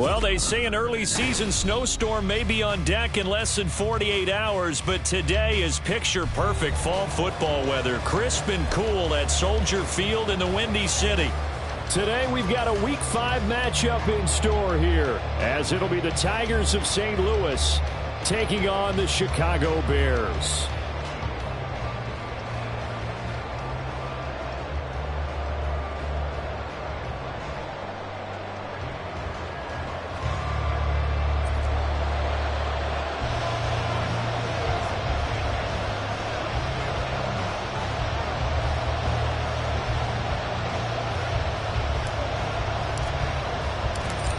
Well, they say an early season snowstorm may be on deck in less than 48 hours, but today is picture-perfect fall football weather. Crisp and cool at Soldier Field in the Windy City. Today we've got a Week 5 matchup in store here, as it'll be the Tigers of St. Louis taking on the Chicago Bears.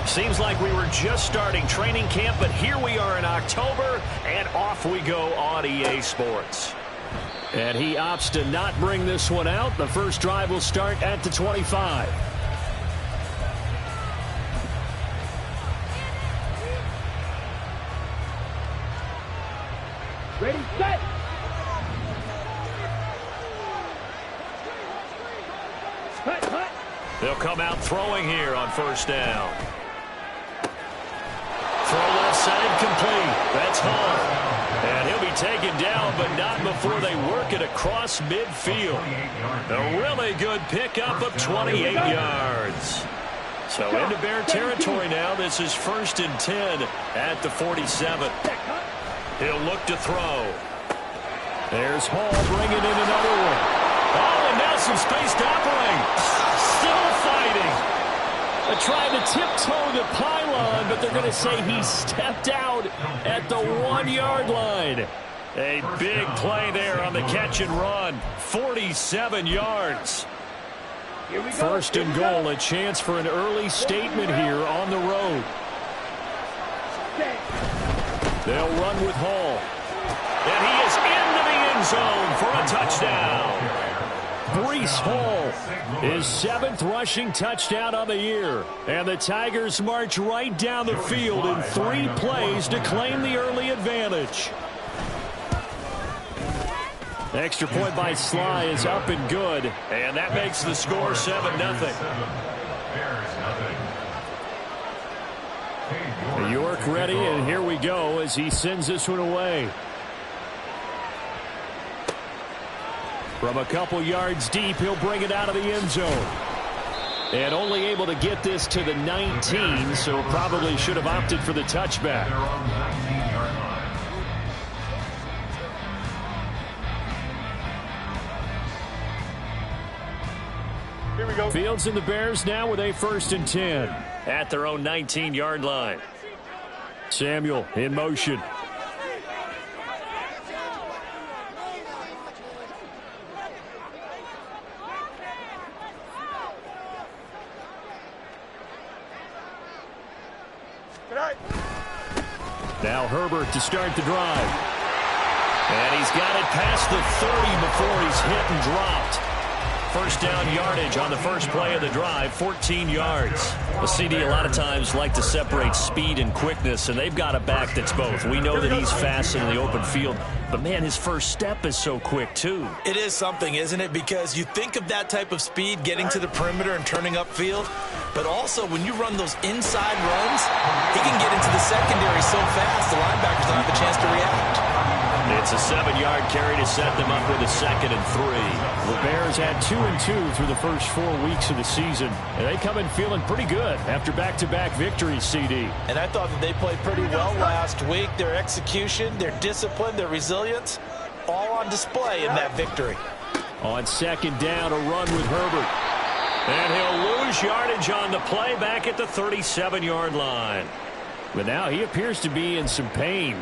Seems like we were just starting training camp, but here we are in October, and off we go on EA Sports. And he opts to not bring this one out. The first drive will start at the 25. Ready, set! They'll come out throwing here on first down. Throw left side complete. That's Hall. And he'll be taken down, but not before they work it across midfield. A really good pickup of 28 yards. So into Bear territory now. This is 1st and 10 at the 47. He'll look to throw. There's Hall bringing in another one. Oh, and now some space to operate. Still fighting. Trying to tiptoe the pylon, but they're going to say he stepped out at the 1-yard line. A big play there on the catch and run. 47 yards. First and goal, a chance for an early statement here on the road. They'll run with Hall. And he is into the end zone for a touchdown. Breece Hall, his 7th rushing touchdown on the year. And the Tigers march right down the field in 3 plays to claim the early advantage. Extra point by Sly is up and good. And that makes the score 7-0. York ready, and here we go as he sends this one away. From a couple yards deep, he'll bring it out of the end zone. And only able to get this to the 19, so probably should have opted for the touchback. Here we go. Fields and the Bears now with a 1st and 10. At their own 19-yard line. Samuel in motion. Now Herbert to start the drive. And he's got it past the 30 before he's hit and dropped. First down yardage on the first play of the drive, 14 yards. The CD a lot of times like to separate speed and quickness, and they've got a back that's both. We know that he's fast in the open field, but, man, his first step is so quick, too. It is something, isn't it? Because you think of that type of speed getting to the perimeter and turning upfield, but also when you run those inside runs, he can get into the secondary so fast the linebackers don't have a chance to react. It's a 7-yard carry to set them up with a 2nd and 3. The Bears had 2 and 2 through the first 4 weeks of the season, and they come in feeling pretty good after back-to-back victories, CD. And I thought that they played pretty well last week. Their execution, their discipline, their resilience, all on display in that victory. On 2nd down, a run with Herbert. And he'll lose yardage on the play back at the 37-yard line. But now he appears to be in some pain.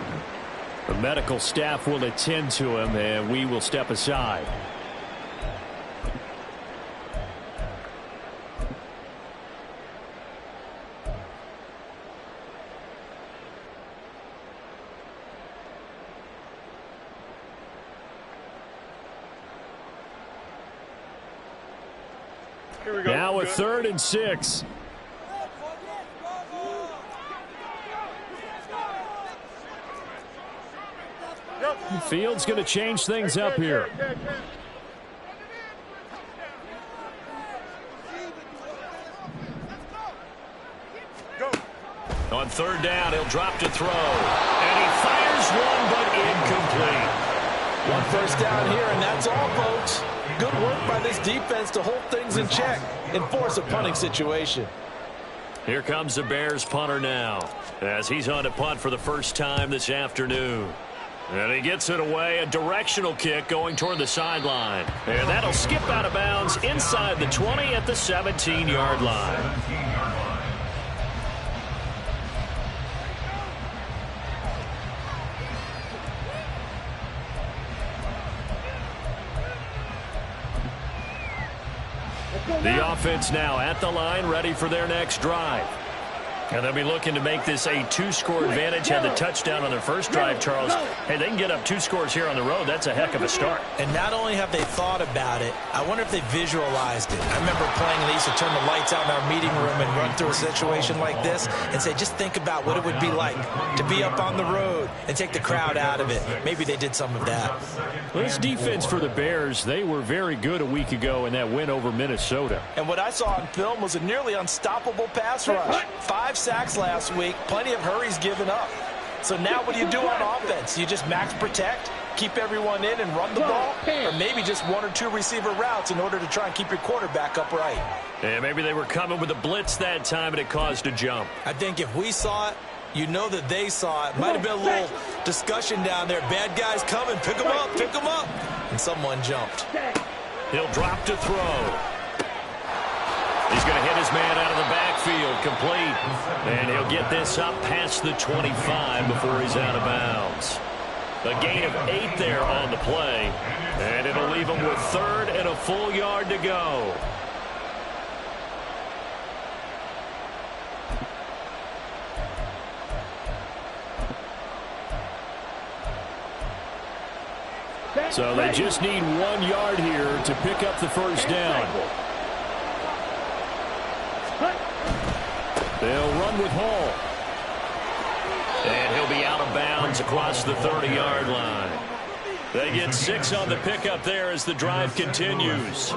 The medical staff will attend to him, and we will step aside. Here we go. Now a 3rd and 6. Fields going to change things up here. Go. On third down, he'll drop to throw. And he fires one, but incomplete. One first down here, and that's all, folks. Good work by this defense to hold things in check and force a punting situation. Here comes the Bears punter now, as he's on to punt for the first time this afternoon. And he gets it away, a directional kick going toward the sideline. And that'll skip out of bounds inside the 20 at the 17-yard line. The offense now at the line, ready for their next drive. And they'll be looking to make this a two-score advantage. Had the touchdown on their first drive, Charles. Hey, they can get up 2 scores here on the road. That's a heck of a start. And not only have they thought about it, I wonder if they visualized it. I remember playing, and they used to turn the lights out in our meeting room and run through a situation like this and say, just think about what it would be like to be up on the road and take the crowd out of it. Maybe they did some of that. Well, this defense for the Bears, they were very good a week ago in that win over Minnesota. And what I saw on film was a nearly unstoppable pass rush. 5 sacks last week, plenty of hurries given up. So now what do you do on offense? You just max protect, keep everyone in and run the ball, or maybe just 1 or 2 receiver routes in order to try and keep your quarterback upright. And maybe they were coming with a blitz that time and it caused a jump. I think if we saw it, you know that they saw it. Might have been a little discussion down there. Bad guys coming, pick them up, pick them up. And someone jumped. He'll drop to throw. He's going to hit his man out of the backfield, complete. And he'll get this up past the 25 before he's out of bounds. A gain of 8 there on the play. And it'll leave him with 3rd and a full yard to go. So they just need 1 yard here to pick up the first down. They'll run with Hall. And he'll be out of bounds across the 30-yard line. They get 6 on the pickup there as the drive continues.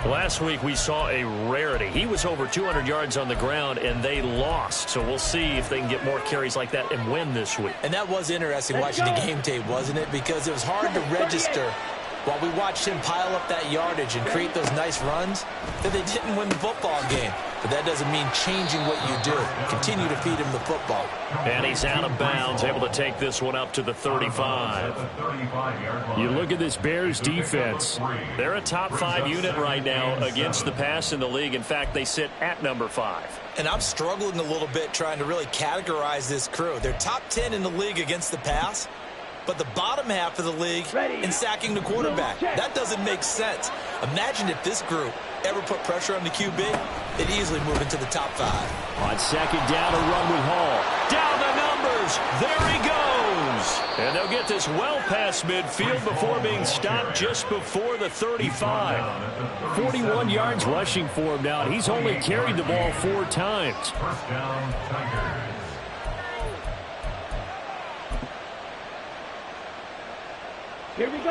Last week we saw a rarity. He was over 200 yards on the ground, and they lost. So we'll see if they can get more carries like that and win this week. And that was interesting watching the game tape, wasn't it? Because it was hard to register while we watched him pile up that yardage and create those nice runs that they didn't win the football game. But that doesn't mean changing what you do. Continue to feed him the football. And he's out of bounds, able to take this one up to the 35. You look at this Bears defense. They're a top 5 unit right now against the pass in the league. In fact, they sit at number 5. And I'm struggling a little bit trying to really categorize this crew. They're top 10 in the league against the pass, but the bottom half of the league in sacking the quarterback. That doesn't make sense. Imagine if this group ever put pressure on the QB, they'd easily move into the top 5. On second down, a run with Hall. Down the numbers. There he goes. And they'll get this well past midfield before being stopped just before the 35. 41 yards rushing for him now. He's only carried the ball 4 times.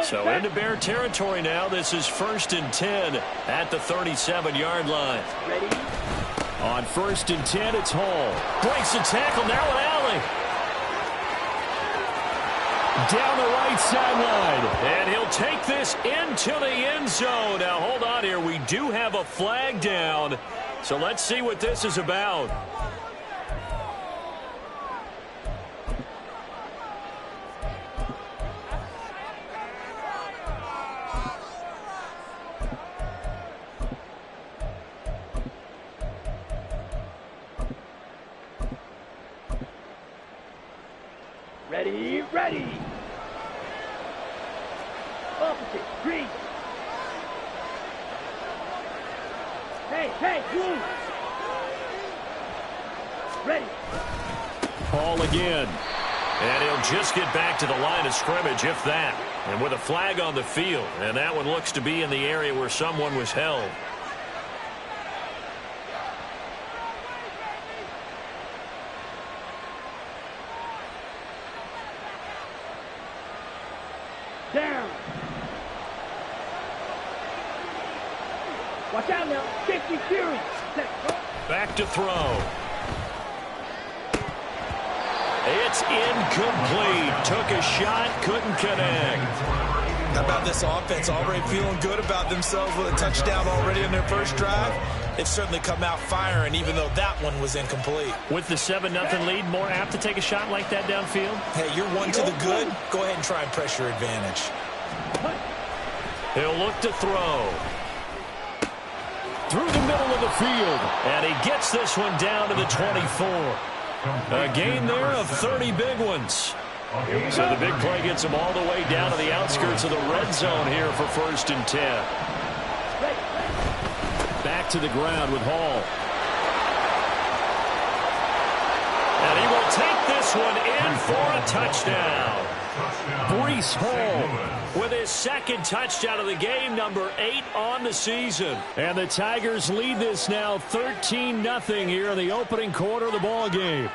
So into Bear territory now. This is 1st and 10 at the 37-yard line. On 1st and 10, it's Hall. Breaks the tackle, now an alley. Down the right sideline. And he'll take this into the end zone. Now hold on here. We do have a flag down. So let's see what this is about. Ready. Opposite, green. Hey, blue. Ready. Hall again. And he'll just get back to the line of scrimmage, if that. And with a flag on the field. And that one looks to be in the area where someone was held. Down. Watch out now. 50 series. Back to throw. It's incomplete. Took a shot, couldn't connect. How about this offense already feeling good about themselves with a touchdown already in their first drive? They've certainly come out firing, even though that one was incomplete. With the 7-0 lead, more apt to take a shot like that downfield? Hey, you're one to the good. Go ahead and try and press your advantage. He'll look to throw. Through the middle of the field. And he gets this one down to the 24. A gain there of 30 big ones. So the big play gets him all the way down to the outskirts of the red zone here for 1st and 10. Back to the ground with Hall. And he will take this one in for a touchdown. Breece Hall with his second touchdown of the game, number 8 on the season. And the Tigers lead this now 13-0 here in the opening quarter of the ball game.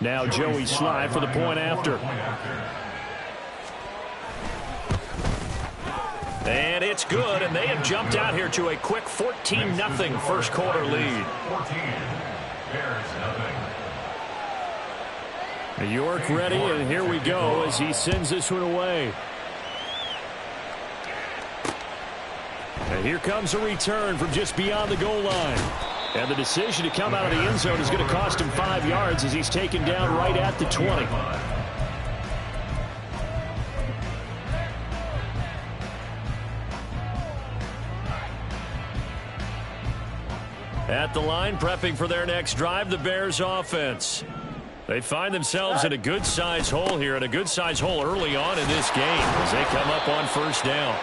Now Joey Slye for the point after. And it's good, and they have jumped out here to a quick 14-0 first quarter lead. York ready, and here we go as he sends this one away. And here comes a return from just beyond the goal line. And the decision to come out of the end zone is going to cost him 5 yards as he's taken down right at the 20. At the line, prepping for their next drive, the Bears offense. They find themselves in a good-sized hole here, and a good-sized hole early on in this game as they come up on 1st down.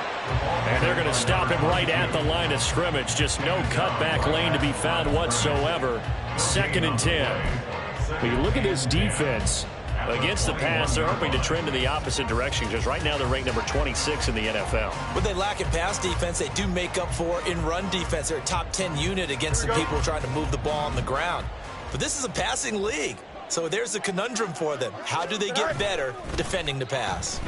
And they're going to stop him right at the line of scrimmage. Just no cutback lane to be found whatsoever. 2nd and 10. When you look at this defense, against the pass, they're hoping to trend in the opposite direction because right now they're ranked number 26 in the NFL. What they lack in pass defense, they do make up for in run defense. They're a top 10 unit against the people trying to move the ball on the ground. But this is a passing league. So there's a conundrum for them. How do they get better defending the pass?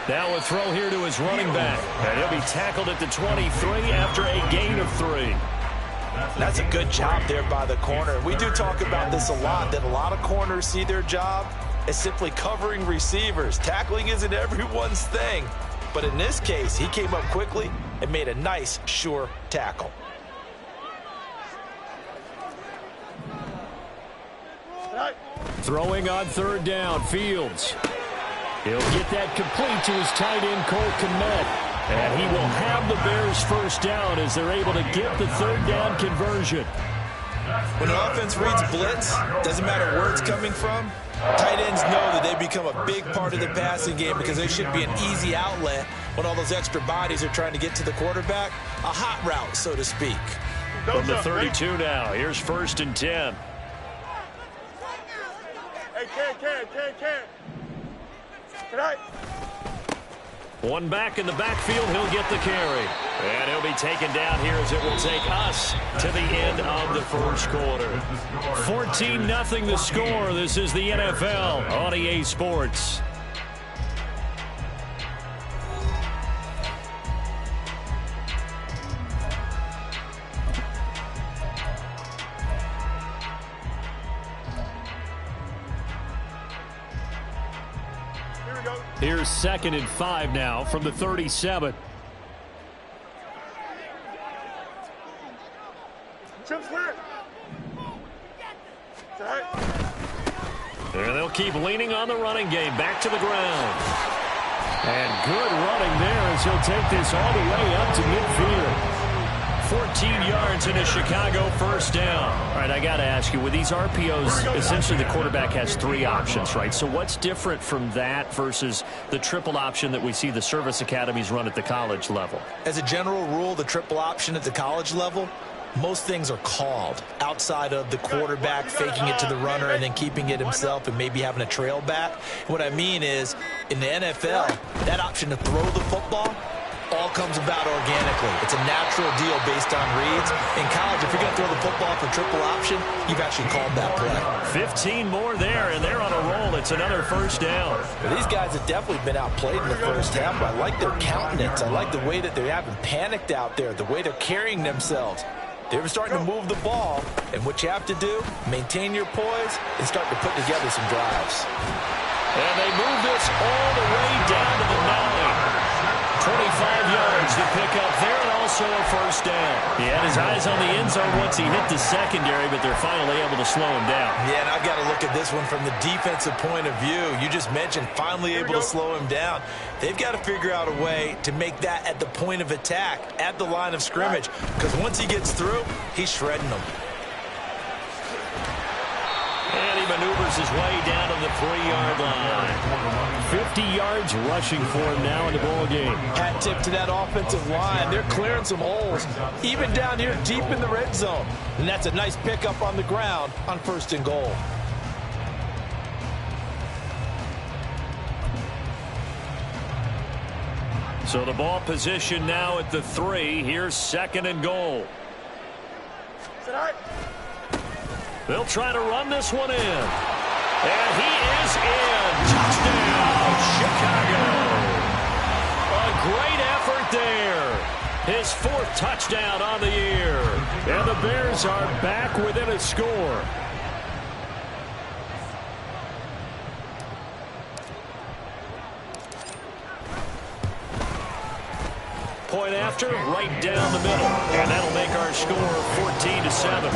Now a throw here to his running back. And he'll be tackled at the 23 after a gain of 3. That's a good job there by the corner. We do talk about this a lot, that a lot of corners see their job as simply covering receivers. Tackling isn't everyone's thing. But in this case, he came up quickly and made a nice, sure tackle. throwing on 3rd down, Fields. He'll get that complete to his tight end, Cole Kmet. And he will have the Bears 1st down as they're able to get the 3rd down conversion. When an offense reads blitz, doesn't matter where it's coming from, tight ends know that they become a big part of the passing game because they should be an easy outlet when all those extra bodies are trying to get to the quarterback. A hot route, so to speak. From the 32 now, here's 1st and 10. Hey, Can I? One back in the backfield, he'll get the carry. And he'll be taken down here as it will take us to the end of the first quarter. 14-0 the score. This is the NFL on EA Sports. Here's 2nd and 5 now from the 37. And they'll keep leaning on the running game. Back to the ground. And good running there as he'll take this all the way up to midfield. 14 yards in a Chicago 1st down. All right, I got to ask you, with these RPOs, essentially the quarterback has 3 options, right? So what's different from that versus the triple option that we see the service academies run at the college level? As a general rule, the triple option at the college level, most things are called outside of the quarterback faking it to the runner and then keeping it himself and maybe having a trail back. What I mean is, in the NFL, that option to throw the football all comes about organically. It's a natural deal based on reads. In college, if you're going to throw the football for triple option, you've actually called that play. 15 more there, and they're on a roll. It's another 1st down. Well, these guys have definitely been outplayed in the first half, but I like their countenance. I like the way that they haven't panicked out there, the way they're carrying themselves. They're starting to move the ball, and what you have to do, maintain your poise and start to put together some drives. And they move this all the way down to the 9. 25 yards to pick up there, and also a first down. He had his eyes on the end zone once he hit the secondary, but they're finally able to slow him down. Yeah, and I've got to look at this one from the defensive point of view. You just mentioned finally able to slow him down. They've got to figure out a way to make that at the point of attack, at the line of scrimmage, because once he gets through, he's shredding them. And he maneuvers his way down to the 3-yard line. 50 yards rushing for him now in the ball game. Hat tip to that offensive line. They're clearing some holes, even down here deep in the red zone. And that's a nice pickup on the ground on 1st and goal. So the ball position now at the 3. Here's 2nd and goal. They'll try to run this one in. And he is in. Touchdown, Chicago. A great effort there. His 4th touchdown on the year. And the Bears are back within a score. Point after, right down the middle. And that'll make our score 14-7.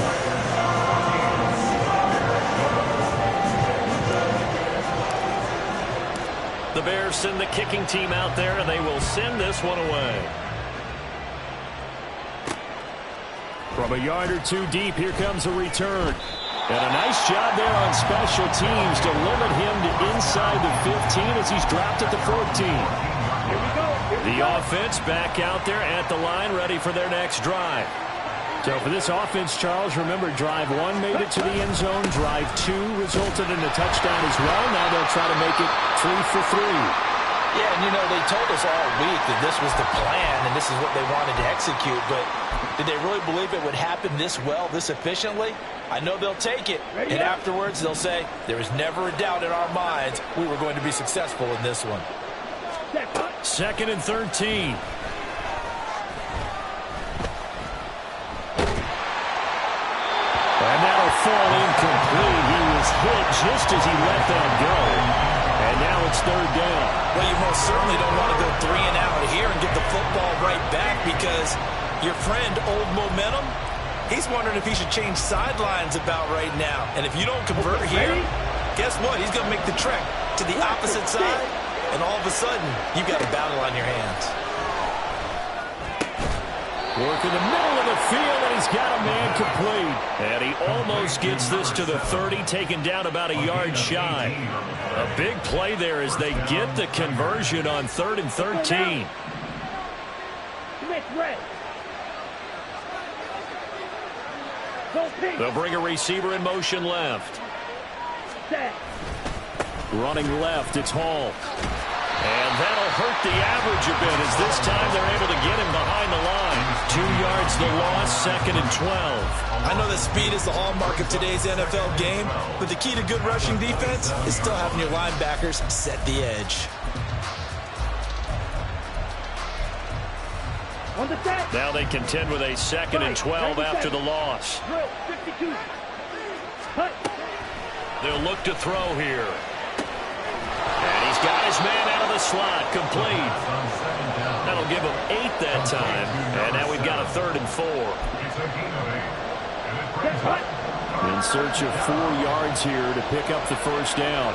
The Bears send the kicking team out there, and they will send this one away. From a yard or 2 deep, here comes a return. And a nice job there on special teams to limit him to inside the 15 as he's dropped at the 14. The offense back out there at the line, ready for their next drive. So for this offense, Charles, remember, drive 1 made it to the end zone. Drive 2 resulted in a touchdown as well. Now they'll try to make it 3 for 3. Yeah, and you know, they told us all week that this was the plan and this is what they wanted to execute, but did they really believe it would happen this well, this efficiently? I know they'll take it, and afterwards they'll say, there was never a doubt in our minds we were going to be successful in this one. 2nd and 13. And that'll fall incomplete. He was hit just as he let that go. And now it's 3rd down. Well, you most certainly don't want to go 3 and out here and get the football right back because your friend, Old Momentum, he's wondering if he should change sidelines about right now. And if you don't convert here, guess what? He's going to make the trek to the opposite side, and all of a sudden, you've got a battle on your hands. Work in the middle of the field, and he's got a man complete. And he almost gets this to the 30, taken down about a yard shy. A big play there as they get the conversion on 3rd and 13. They'll bring a receiver in motion left. Running left, it's Hall. And that'll hurt the average a bit as this time they're able to get him behind the line. 2 yards the loss, 2nd and 12. I know that speed is the hallmark of today's NFL game, but the key to good rushing defense is still having your linebackers set the edge. Now they contend with a 2nd and 12 after the loss. They'll look to throw here. And he's got his man out of the slot, complete. That'll give him 8 that time. And now we've got a 3rd and 4. In search of 4 yards here to pick up the first down.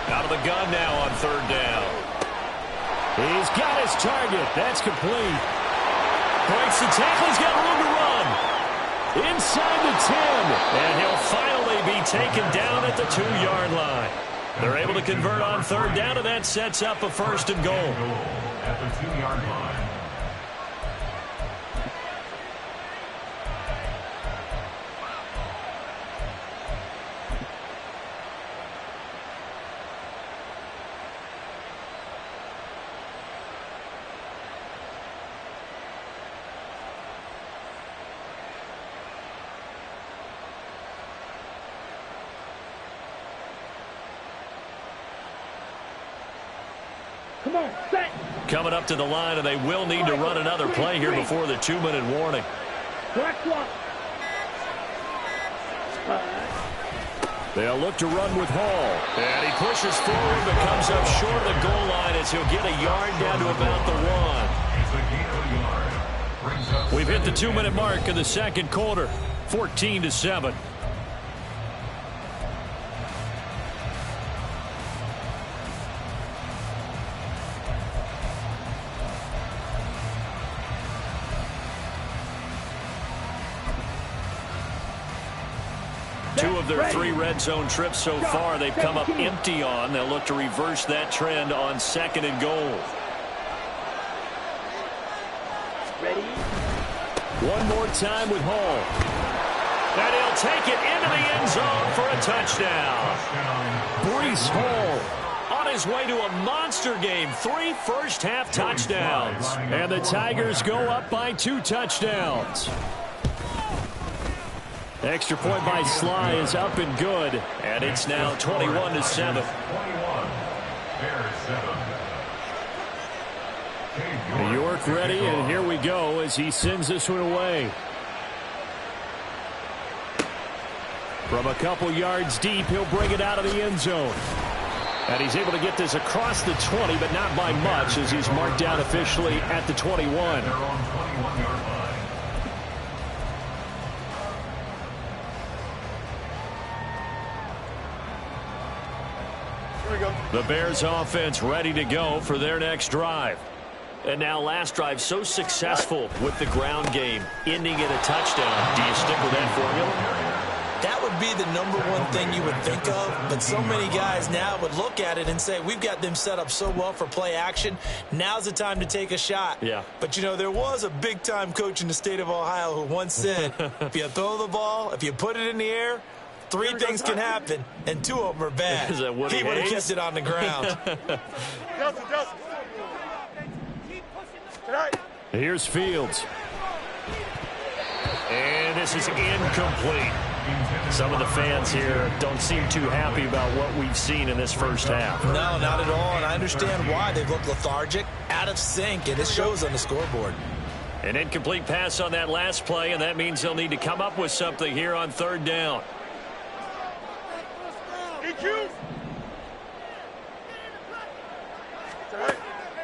Out of the gun now on 3rd down. He's got his target. That's complete. Breaks the tackle. He's got room to run. Inside the 10. And he'll finally be taken down at the 2-yard line. They're able to convert on 3rd down, and that sets up a 1st and goal. At the 2-yard line. Come on, set. Coming up to the line, and they will need to run another play here before the 2-minute warning. Black swap. They'll look to run with Hall. And he pushes forward, but comes up short of the goal line as he'll get a yard down to about the 1. We've hit the 2-minute mark in the second quarter, 14-7. Two of their 3 red zone trips so far, they've come up empty on. They'll look to reverse that trend on 2nd and goal. Ready? One more time with Hall. And he'll take it into the end zone for a touchdown. Breece Hall On his way to a monster game, 3 first-half touchdowns. And the Tigers go up by 2 touchdowns. Extra point by Sly is up and good. And it's now 21-7. York ready, and here we go as he sends this one away. From a couple yards deep, he'll bring it out of the end zone. And he's able to get this across the 20, but not by much, as he's marked down officially at the 21. The Bears offense ready to go for their next drive. And now last drive so successful with the ground game, ending in a touchdown. Do you stick with that formula? That would be the #1 thing you would think of, but so many guys now would look at it and say, we've got them set up so well for play action. Now's the time to take a shot. Yeah. But, you know, there was a big-time coach in the state of Ohio who once said, if you throw the ball, if you put it in the air, 3 things can happen, and 2 of them are bad. Is that Woody he would have Hayes? kept it on the ground. Here's Fields. And this is incomplete. Some of the fans here don't seem too happy about what we've seen in this first half. No, not at all, and I understand why. They've looked lethargic, out of sync, and it shows on the scoreboard. An incomplete pass on that last play, and that means they'll need to come up with something here on 3rd down.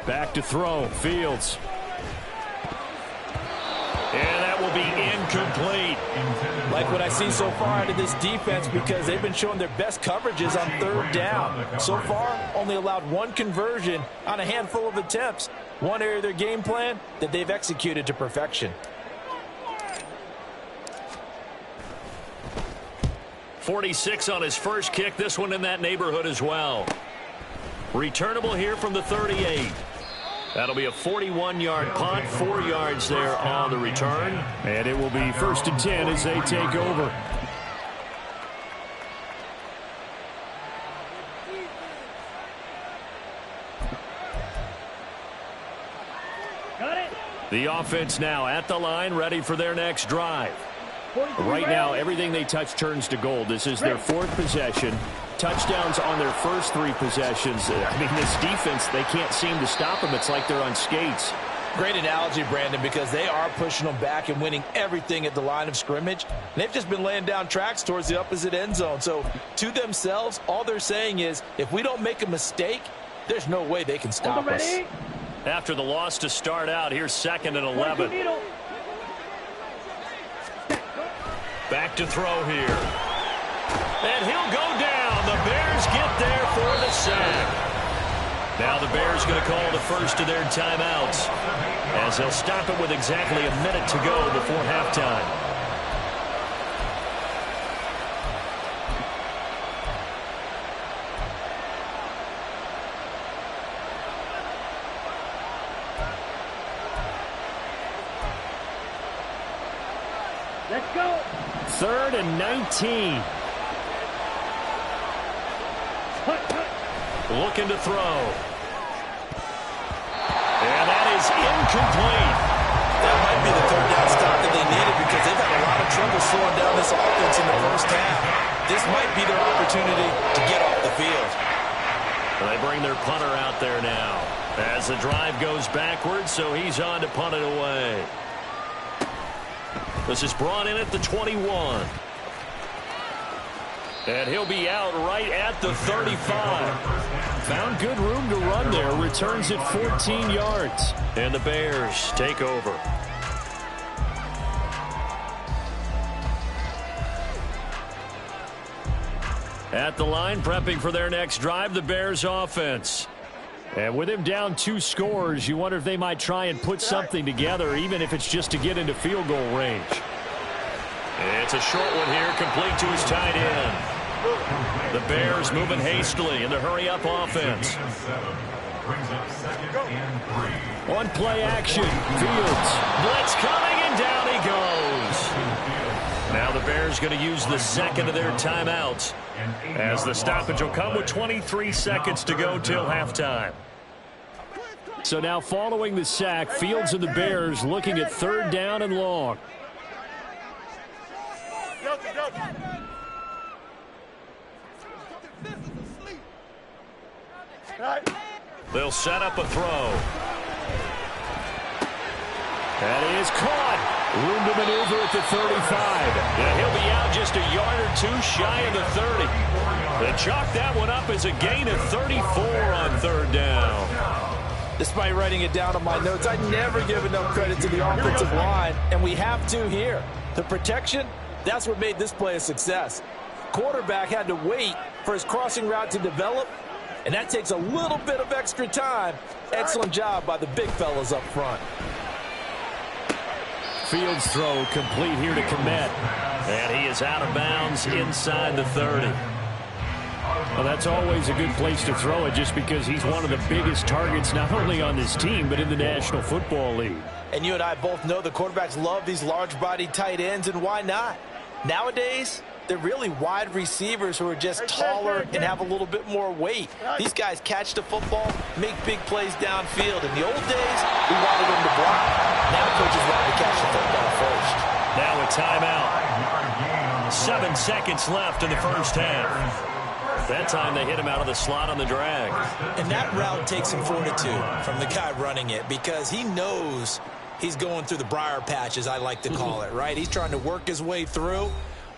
Back to throw. Fields. And that will be incomplete. Like what I see so far out of this defense, because they've been showing their best coverages on 3rd down. So far, only allowed 1 conversion on a handful of attempts. One area of their game plan that they've executed to perfection. 46 on his first kick. This one in that neighborhood as well. Returnable here from the 38. That'll be a 41-yard punt, 4 yards there on the return. And it will be 1st and 10 as they take over. Got it. The offense now at the line, ready for their next drive. Right now, everything they touch turns to gold. This is their 4th possession. Touchdowns on their first 3 possessions. I mean, this defense, they can't seem to stop them. It's like they're on skates. Great analogy, Brandon, because they are pushing them back and winning everything at the line of scrimmage. And they've just been laying down tracks towards the opposite end zone. So to themselves, all they're saying is, if we don't make a mistake, there's no way they can stop us. After the loss to start out, here's 2nd and 11. Back to throw here. And he'll go down. The Bears get there for the sack. Now the Bears going to call the first of their timeouts, as they'll stop it with exactly a minute to go before halftime. Let's go. 3rd and 19. Looking to throw. And that is incomplete. That might be the 3rd down stop that they needed, because they've had a lot of trouble slowing down this offense in the first half. This might be their opportunity to get off the field. They bring their punter out there now as the drive goes backwards, so he's on to punt it away. This is brought in at the 21. And he'll be out right at the 35. Found good room to run there. Returns it 14 yards. And the Bears take over. At the line, prepping for their next drive, the Bears offense. And with him down 2 scores, you wonder if they might try and put something together, even if it's just to get into field goal range. It's a short one here, complete to his tight end. The Bears moving hastily in the hurry-up offense. On play action, Fields. Blitz coming, and down he goes. Now the Bears going to use the second of their timeouts, as the stoppage will come with 23 seconds to go till halftime. So now following the sack, Fields and the Bears looking at 3rd down and long. They'll set up a throw. That is caught. Room to maneuver at the 35. Yeah, he'll be out just a yard or 2 shy of the 30. They chalk that one up as a gain of 34 on 3rd down. Despite writing it down on my notes, I never give enough credit to the offensive line, and we have to here. The protection, that's what made this play a success. Quarterback had to wait for his crossing route to develop, and that takes a little bit of extra time. Excellent job by the big fellas up front. Fields throw complete here to Komet. And he is out of bounds inside the 30. Well, that's always a good place to throw it, just because he's one of the biggest targets not only on this team but in the National Football League. And you and I both know the quarterbacks love these large-bodied tight ends, and why not? Nowadays, they're really wide receivers who are just taller and have a little bit more weight. These guys catch the football, make big plays downfield. In the old days, we wanted them to block. Now coaches want to catch the football first. Now a timeout. 7 seconds left in the first half. That time they hit him out of the slot on the drag. And that route takes some fortitude from the guy running it, because he knows he's going through the briar patch, as I like to call it, right? He's trying to work his way through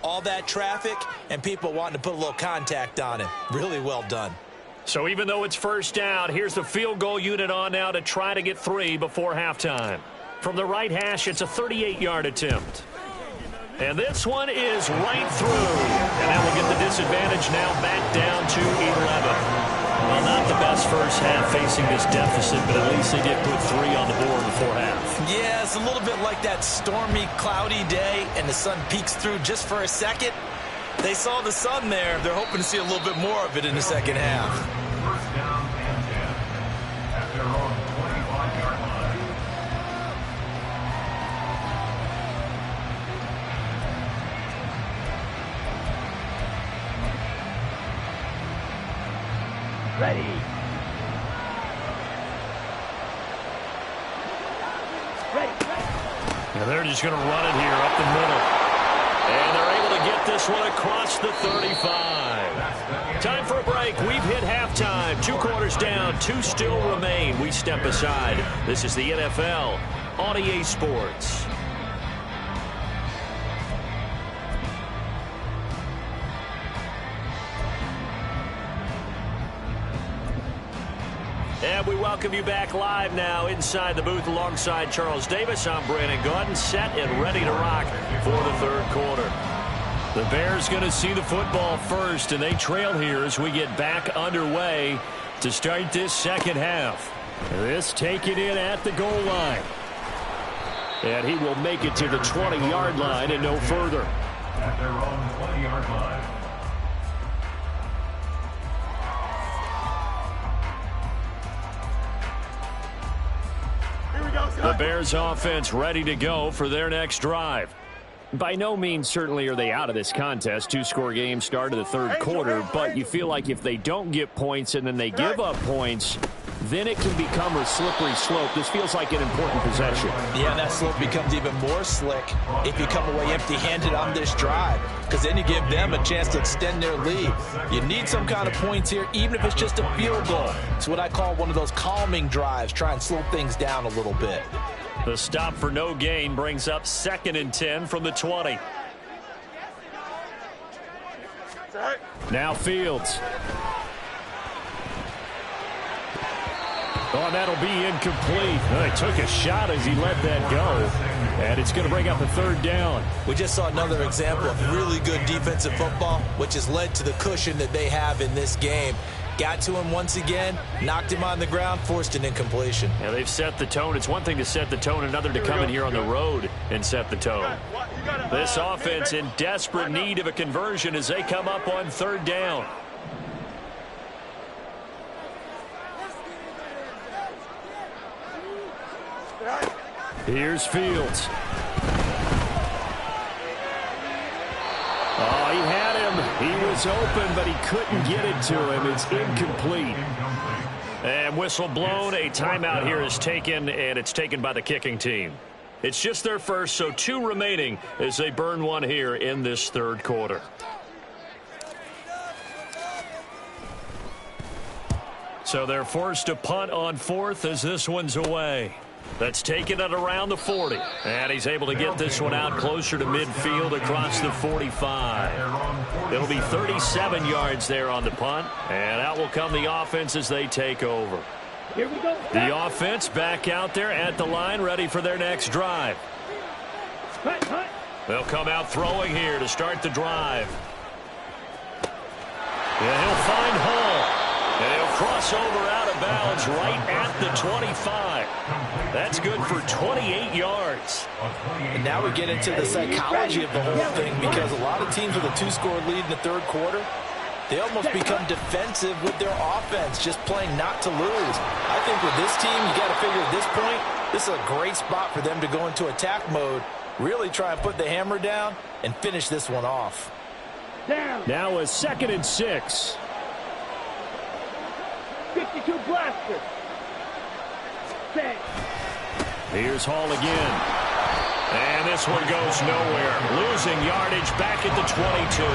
all that traffic and people wanting to put a little contact on him. Really well done. So even though it's first down, here's the field goal unit on now to try to get 3 before halftime. From the right hash, it's a 38-yard attempt. And this one is right through. And that will get the disadvantage now back down to 11. Well, not the best first half facing this deficit, but at least they did put 3 on the board before half. Yeah, it's a little bit like that stormy, cloudy day, and the sun peeks through just for a second. They saw the sun there. They're hoping to see a little bit more of it in the second half. First down and 10 at their own 25-yard line. Ready. And they're just going to run it here up the middle. And they're able to get this one across the 35. Time for a break. We've hit halftime. 2 quarters down, 2 still remain. We step aside. This is the NFL on EA Sports. And we welcome you back live now inside the booth alongside Charles Davis. I'm Brandon Gaudin, set and ready to rock for the 3rd quarter. The Bears going to see the football first, and they trail here as we get back underway to start this second half. This taken in at the goal line. And he will make it to the 20-yard line and no further. At their own 20-yard line. The Bears offense ready to go for their next drive. By no means certainly are they out of this contest. 2-score game start of the 3rd quarter, but you feel like if they don't get points and then they give up points, then it can become a slippery slope. This feels like an important possession. Yeah, and that slope becomes even more slick if you come away empty-handed on this drive, because then you give them a chance to extend their lead. You need some kind of points here, even if it's just a field goal. It's what I call one of those calming drives, try and slow things down a little bit. The stop for no gain brings up 2nd and 10 from the 20. Now Fields. Oh, and that'll be incomplete. He took a shot as he let that go. And it's going to bring up a 3rd down. We just saw another example of really good defensive football, which has led to the cushion that they have in this game. Got to him once again, knocked him on the ground, forced an incompletion. Yeah, they've set the tone. It's one thing to set the tone, another to come in here on the road and set the tone. This offense in desperate need of a conversion as they come up on 3rd down. Here's Fields. Oh, he had him. He was open, but he couldn't get it to him. It's incomplete. And whistle blown. A timeout here is taken, and it's taken by the kicking team. It's just their first, so 2 remaining as they burn one here in this 3rd quarter. So they're forced to punt on 4th as this one's away. That's taken at around the 40. And he's able to get this one out closer to midfield across the 45. It'll be 37 yards there on the punt. And out will come the offense as they take over. Here we go. The offense back out there at the line, ready for their next drive. Hut, hut. They'll come out throwing here to start the drive. Yeah, he'll find Hall. And he'll cross over out of bounds right at the 25. That's good for 28 yards. And now we get into the psychology of the whole thing, because a lot of teams with a 2-score lead in the 3rd quarter, they almost become defensive with their offense, just playing not to lose. I think with this team, you got to figure at this point, this is a great spot for them to go into attack mode, really try and put the hammer down and finish this one off. Down. Now a 2nd and 6. 52 blaster. Set. Here's Hall again. And this one goes nowhere. Losing yardage back at the 22.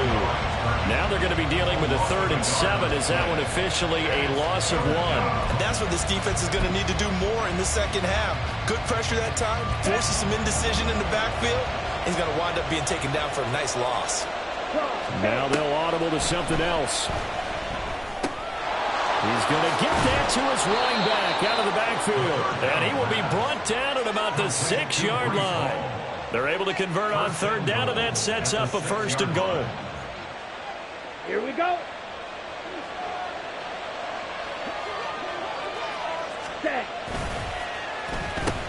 Now they're going to be dealing with a 3rd and 7. Is that one officially a loss of 1? And that's what this defense is going to need to do more in the 2nd half. Good pressure that time, forces some indecision in the backfield. He's going to wind up being taken down for a nice loss. Now they'll audible to something else. He's going to get that to his running back out of the backfield. And he will be brought down at about the 6-yard line. They're able to convert on 3rd down, and that sets up a 1st and goal. Here we go. Set.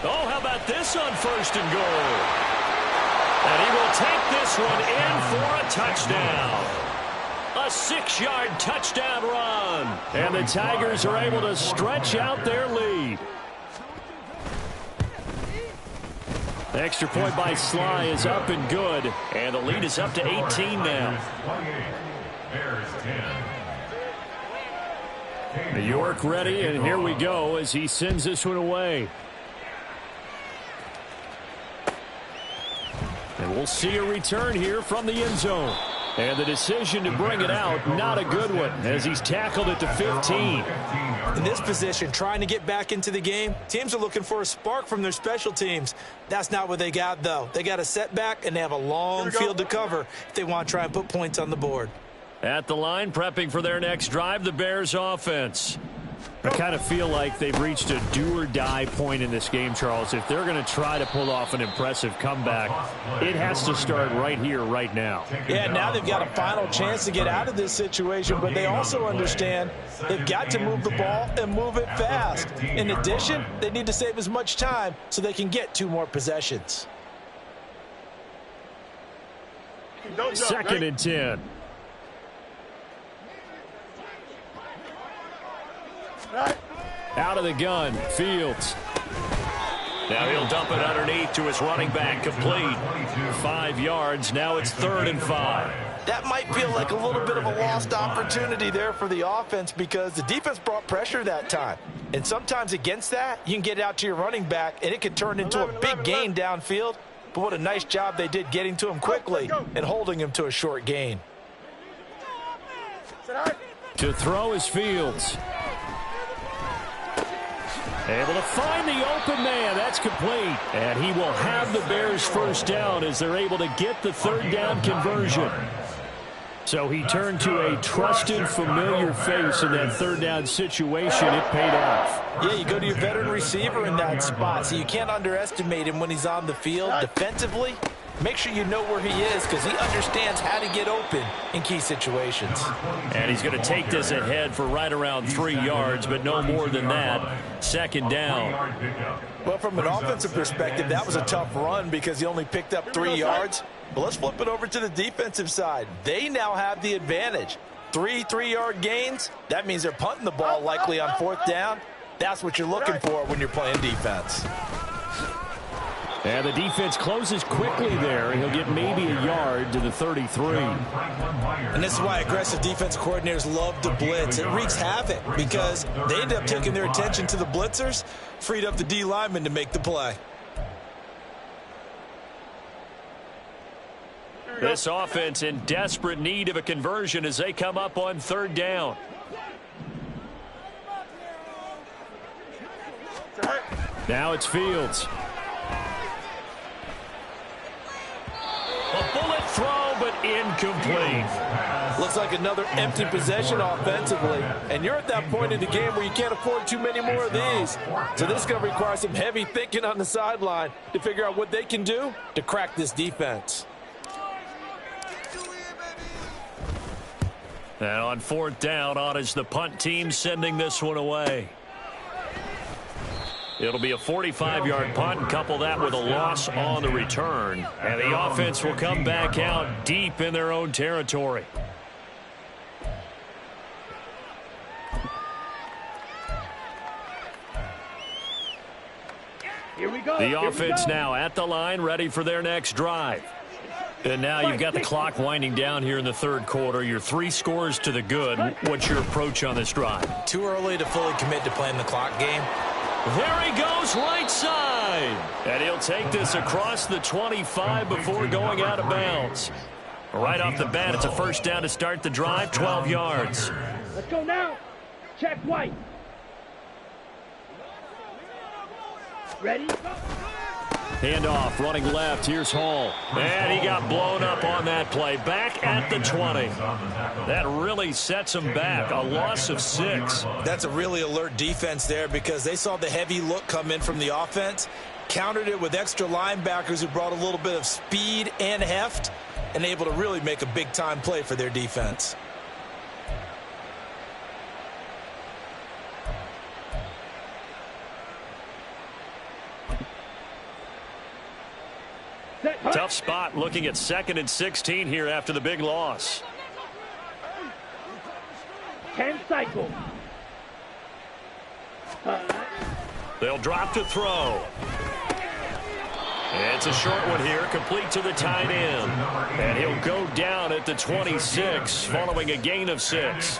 Oh, how about this on 1st and goal? And he will take this one in for a touchdown. A 6-yard touchdown run. And the Tigers are able to stretch out their lead. The extra point by Sly is up and good. And the lead is up to 18 now. New York ready, and here we go as he sends this one away. And we'll see a return here from the end zone. And the decision to bring it out, not a good one, as he's tackled at the 15. In this position, trying to get back into the game, teams are looking for a spark from their special teams. That's not what they got, though. They got a setback, and they have a long field to cover if they want to try and put points on the board. At the line, prepping for their next drive, the Bears offense. I kind of feel like they've reached a do-or-die point in this game, Charles. If they're going to try to pull off an impressive comeback, it has to start right here, right now. Yeah, now they've got a final chance to get out of this situation, but they also understand they've got to move the ball and move it fast. In addition, they need to save as much time so they can get 2 more possessions. 2nd and 10. Out of the gun, Fields. Now he'll dump it underneath to his running back, complete. 5 yards, now it's 3rd and 5. That might feel like a little bit of a lost opportunity there for the offense because the defense brought pressure that time. And sometimes against that, you can get it out to your running back, and it can turn into a big gain downfield. But what a nice job they did getting to him quickly and holding him to a short gain. To throw is Fields. Able to find the open man. That's complete. And he will have the Bears first down as they're able to get the third down conversion. So he turned to a trusted, familiar face in that third down situation. It paid off. Yeah, you go to your veteran receiver in that spot, so you can't underestimate him when he's on the field. Defensively, make sure you know where he is because he understands how to get open in key situations. And he's going to take this ahead for right around 3 yards, but no more than that. Second down. Well, from an offensive perspective, that was a tough run because he only picked up 3 yards. But let's flip it over to the defensive side. They now have the advantage. 3 3-yard gains. That means they're punting the ball likely on fourth down. That's what you're looking for when you're playing defense. And the defense closes quickly there. He'll get maybe a yard to the 33. And this is why aggressive defensive coordinators love to blitz. It wreaks havoc because they end up taking their attention to the blitzers, freed up the D lineman to make the play. This offense in desperate need of a conversion as they come up on third down. Now it's Fields. A bullet throw, but incomplete. Looks like another empty possession offensively. And you're at that point in the game where you can't afford too many more of these. So this is going to require some heavy thinking on the sideline to figure out what they can do to crack this defense. And on fourth down, on is the punt team sending this one away. It'll be a 45-yard punt, and couple that with a loss on the return. And the offense will come back out deep in their own territory. Here we go. The offense now at the line, ready for their next drive. And now you've got the clock winding down here in the third quarter. You're 3 scores to the good. What's your approach on this drive? Too early to fully commit to playing the clock game. There he goes, right side. And he'll take this across the 25 before going out of bounds. Right off the bat, it's a first down to start the drive, 12 yards. Let's go now. Check White. Ready? Handoff, running left. Here's Hall. And he got blown up on that play. Back at the 20. That really sets him back. A loss of 6. That's a really alert defense there because they saw the heavy look come in from the offense, countered it with extra linebackers who brought a little bit of speed and heft, and able to really make a big-time play for their defense. Tough spot looking at 2nd and 16 here after the big loss. 10 cycles. They'll drop to throw. It's a short one here, complete to the tight end. And he'll go down at the 26 following a gain of 6.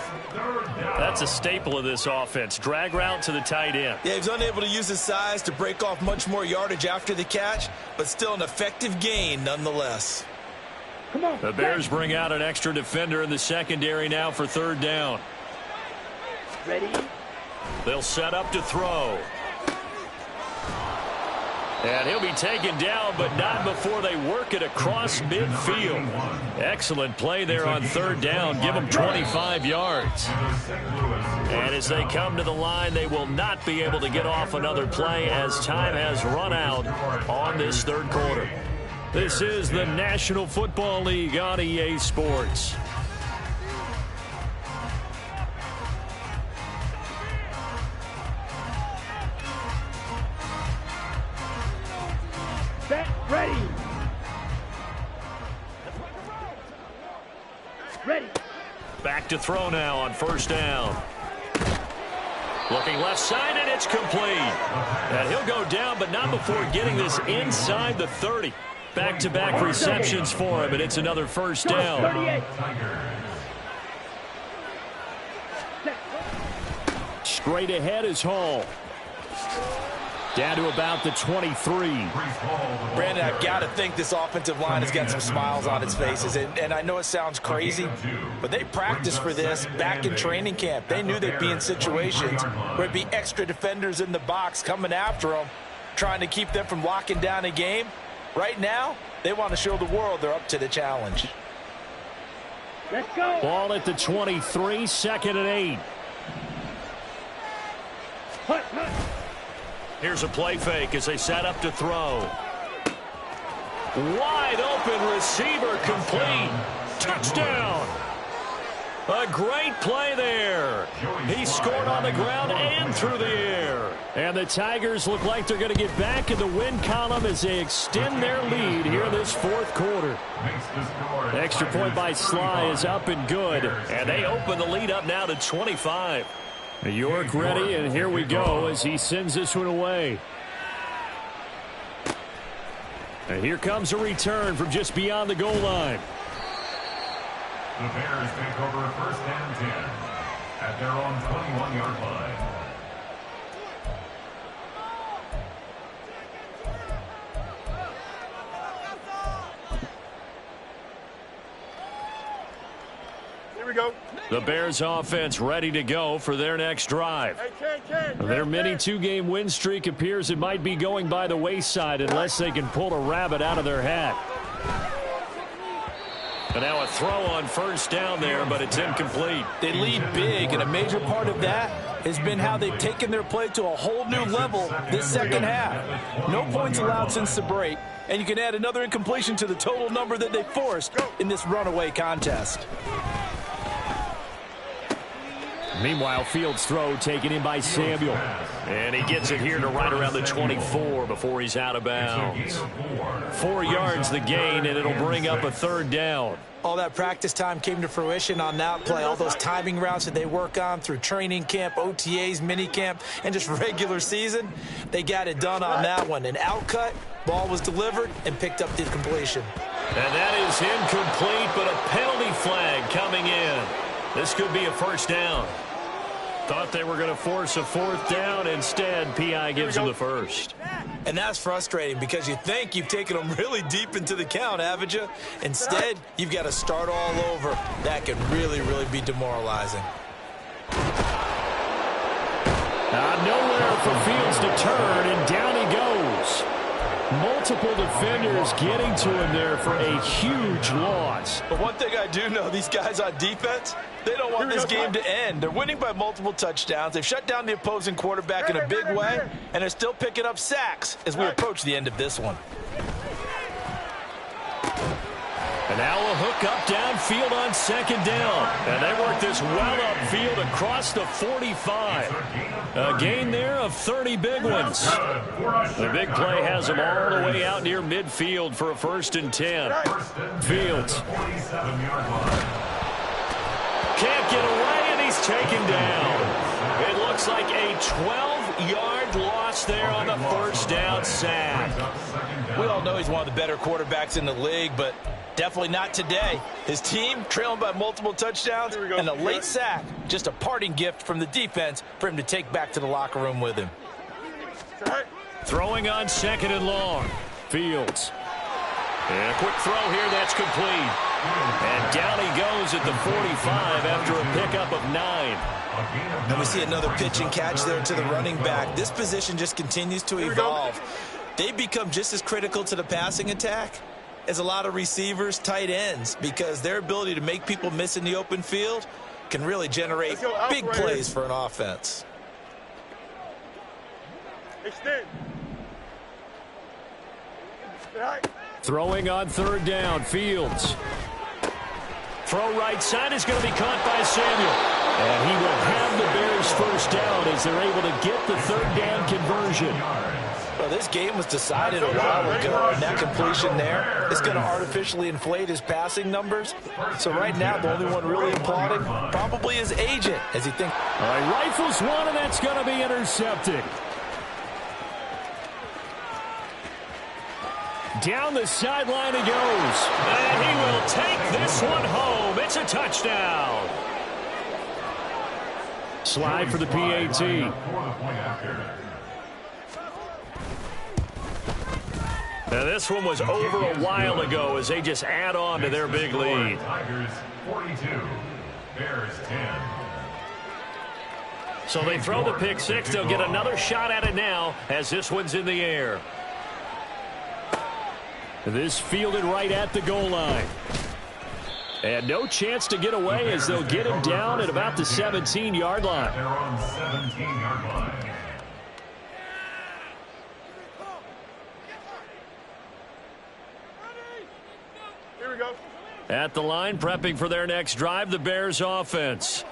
That's a staple of this offense. Drag route to the tight end. Yeah, he's unable to use his size to break off much more yardage after the catch, but still an effective gain nonetheless. Come on. The Bears bring out an extra defender in the secondary now for third down. Ready? They'll set up to throw. And he'll be taken down, but not before they work it across midfield. Excellent play there on third down. Give them 25 yards. And as they come to the line, they will not be able to get off another play as time has run out on this third quarter. This is the National Football League on EA Sports. Set. Ready. Ready. Back to throw now on first down. Looking left side, and it's complete. And he'll go down, but not before getting this inside the 30. Back-to-back receptions for him, and it's another first down. 38. Straight ahead is Hall. Down to about the 23. Brandon, I've got to think this offensive line has got some smiles on its faces. And I know it sounds crazy, but they practiced for this back in training camp. They knew they'd be in situations where it'd be extra defenders in the box coming after them, trying to keep them from locking down a game. Right now, they want to show the world they're up to the challenge. Let's go. Ball at the 23, 2nd and 8. Hut, hut. Here's a play fake as they set up to throw. Wide open receiver complete. Touchdown. A great play there. He scored on the ground and through the air. And the Tigers look like they're going to get back in the win column as they extend their lead here in this 4th quarter. Extra point by Sly is up and good. And they open the lead up now to 25. York ready, and here we go as he sends this one away. And here comes a return from just beyond the goal line. The Bears take over 1st and 10 at their own 21-yard line. Here we go. The Bears offense ready to go for their next drive. Hey, Their mini 2-game win streak appears it might be going by the wayside unless they can pull a rabbit out of their hat. And now a throw on 1st down there, but it's incomplete. They lead big, and a major part of that has been how they've taken their play to a whole new level this 2nd half. No points allowed since the break, and you can add another incompletion to the total number that they forced in this runaway contest. Meanwhile, Fields' throw taken in by Samuel. And he gets it here to right around the 24 before he's out of bounds. 4 yards the gain, and it'll bring up a 3rd down. All that practice time came to fruition on that play. All those timing routes that they work on through training camp, OTAs, minicamp, and just regular season, they got it done on that one. An outcut, ball was delivered, and picked up the completion. And that is incomplete, but a penalty flag coming in. This could be a 1st down. Thought they were going to force a 4th down. Instead, P.I. gives them the 1st. And that's frustrating because you think you've taken them really deep into the count, haven't you? Instead, you've got to start all over. That can really, really be demoralizing. Nowhere for Fields to turn, and down he goes. Multiple defenders getting to him there for a huge loss. But one thing I do know, these guys on defense, they don't want this game to end. They're winning by multiple touchdowns. They've shut down the opposing quarterback in a big way, and they're still picking up sacks as we approach the end of this one. And now a hook up downfield on 2nd down. And they work this well upfield across the 45. A gain there of 30 big ones. The big play has them all the way out near midfield for a 1st and 10. Fields. Can't get away, and he's taken down. It looks like a 12-yard loss there on the 1st down sack. We all know he's one of the better quarterbacks in the league, but definitely not today. His team trailing by multiple touchdowns and a late sack. Just a parting gift from the defense for him to take back to the locker room with him. Throwing on 2nd and long. Fields. And a quick throw here that's complete. And down he goes at the 45 after a pickup of 9. And we see another pitch and catch there to the running back. This position just continues to evolve. They become just as critical to the passing attack as a lot of receivers, tight ends, because their ability to make people miss in the open field can really generate big plays for an offense. Extend. Throwing on 3rd down, Fields. Throw right side is going to be caught by Samuel. And he will have the Bears 1st down as they're able to get the 3rd down conversion. Well, this game was decided a while ago, and that completion there is going to artificially inflate his passing numbers. So right now, the only one really applauding probably his agent as he thinks. All right, rifles one, and that's going to be intercepted. Down the sideline he goes. And he will take this one home. It's a touchdown. Slide for the PAT. Now this one was over a while ago as they just add on to their big lead. Tigers 42, Bears 10. So they throw the pick six. They'll get another shot at it now as this one's in the air. This fielded right at the goal line. And no chance to get away as they'll get him down at about the 17-yard line. They're on the 17-yard line. Here we go. At the line, prepping for their next drive, the Bears offense.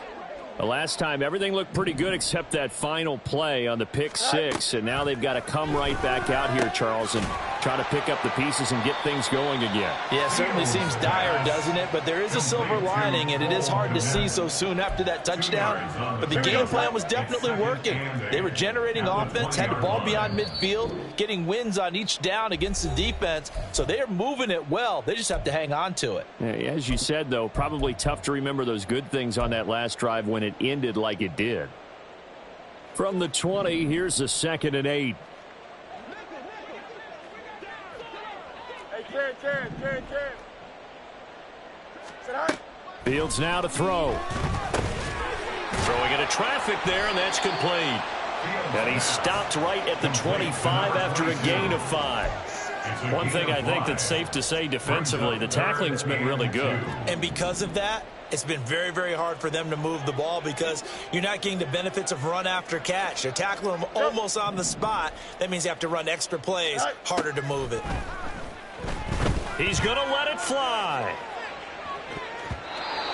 The last time, everything looked pretty good except that final play on the pick six. And now they've got to come right back out here, Charles, and try to pick up the pieces and get things going again. Yeah, it certainly seems dire, doesn't it? But there is a silver lining, and it is hard to see so soon after that touchdown. But the game plan was definitely working. They were generating offense, had the ball beyond midfield, getting wins on each down against the defense. So they are moving it well. They just have to hang on to it. Yeah, as you said, though, probably tough to remember those good things on that last drive when it ended like it did. From the 20, here's the 2nd and 8. Hey, Ken. Sit high. Fields now to throw. Throwing into traffic there, and that's complete. And he stopped right at the 25 after a gain of 5. One thing I think that's safe to say defensively, the tackling's been really good. And because of that, it's been very, very hard for them to move the ball because you're not getting the benefits of run after catch. They're tackling them almost on the spot. That means you have to run extra plays, harder to move it. He's going to let it fly.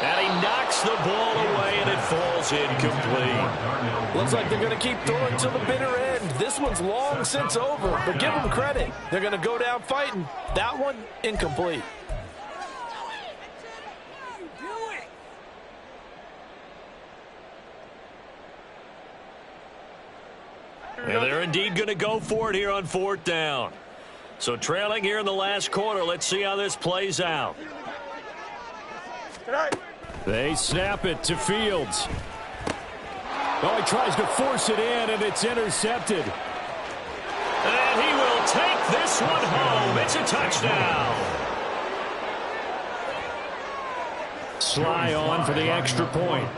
And he knocks the ball away, and it falls incomplete. Looks like they're going to keep throwing till the bitter end. This one's long since over, but give them credit. They're going to go down fighting. That one, incomplete. And they're indeed going to go for it here on 4th down. So trailing here in the last quarter, let's see how this plays out. They snap it to Fields. Oh, he tries to force it in, and it's intercepted. And he will take this one home. It's a touchdown. Sly on for the extra point.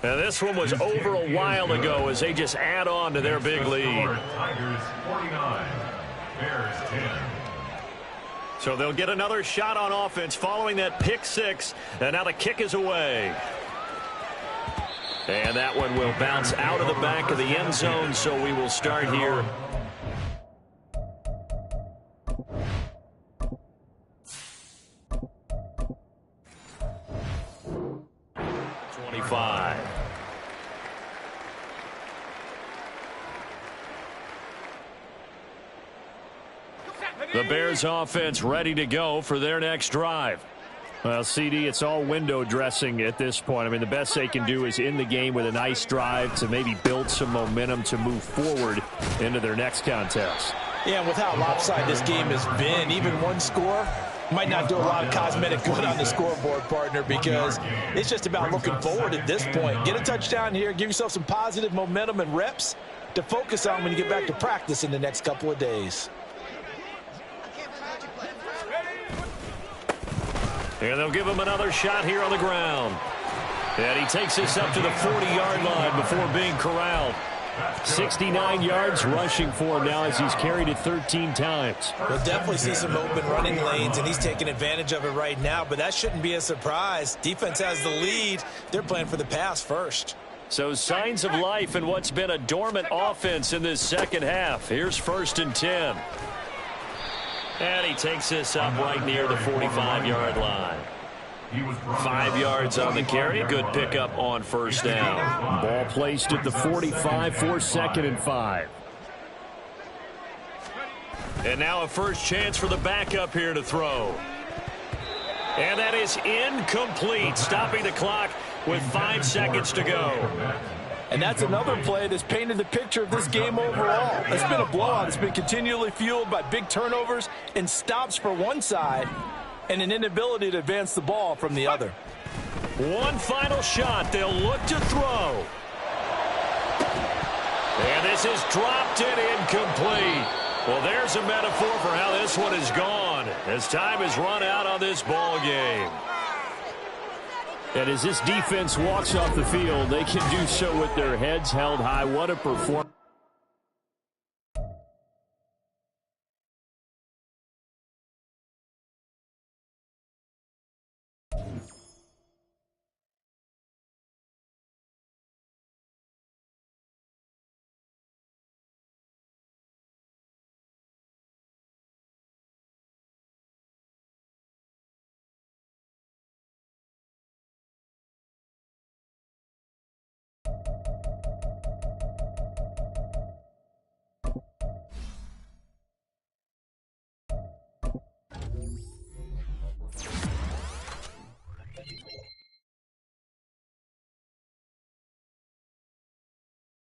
Now this one was over a while ago as they just add on to their big lead. Tigers 49, Bears 10. So they'll get another shot on offense following that pick six. And now the kick is away. And that one will bounce out of the back of the end zone, so we will start here. The Bears offense ready to go for their next drive. Well, CD, it's all window dressing at this point. I mean, the best they can do is in the game with a nice drive to maybe build some momentum to move forward into their next contest. Yeah, and with how lopsided this game has been, even one score might not do a lot of cosmetic good on the scoreboard, partner, because it's just about looking forward at this point. Get a touchdown here, give yourself some positive momentum and reps to focus on when you get back to practice in the next couple of days. And they'll give him another shot here on the ground. And he takes this up to the 40-yard line before being corralled. 69 yards rushing for him now as he's carried it 13 times. We'll definitely see some open running lanes, and he's taking advantage of it right now, but that shouldn't be a surprise. Defense has the lead. They're playing for the pass first. So signs of life in what's been a dormant offense in this second half. Here's 1st and 10. And he takes this up right near the 45-yard line. 5 yards on the carry. Good pickup on 1st down. Ball placed at the 45 for 2nd and 5. And now a first chance for the backup here to throw. And that is incomplete, stopping the clock with 5 seconds to go. And that's another play that's painted the picture of this game overall. It's been a blowout. It's been continually fueled by big turnovers and stops for one side and an inability to advance the ball from the other. One final shot. They'll look to throw. And this is dropped and incomplete. Well, there's a metaphor for how this one is gone as time has run out on this ball game. And as this defense walks off the field, they can do so with their heads held high. What a performance.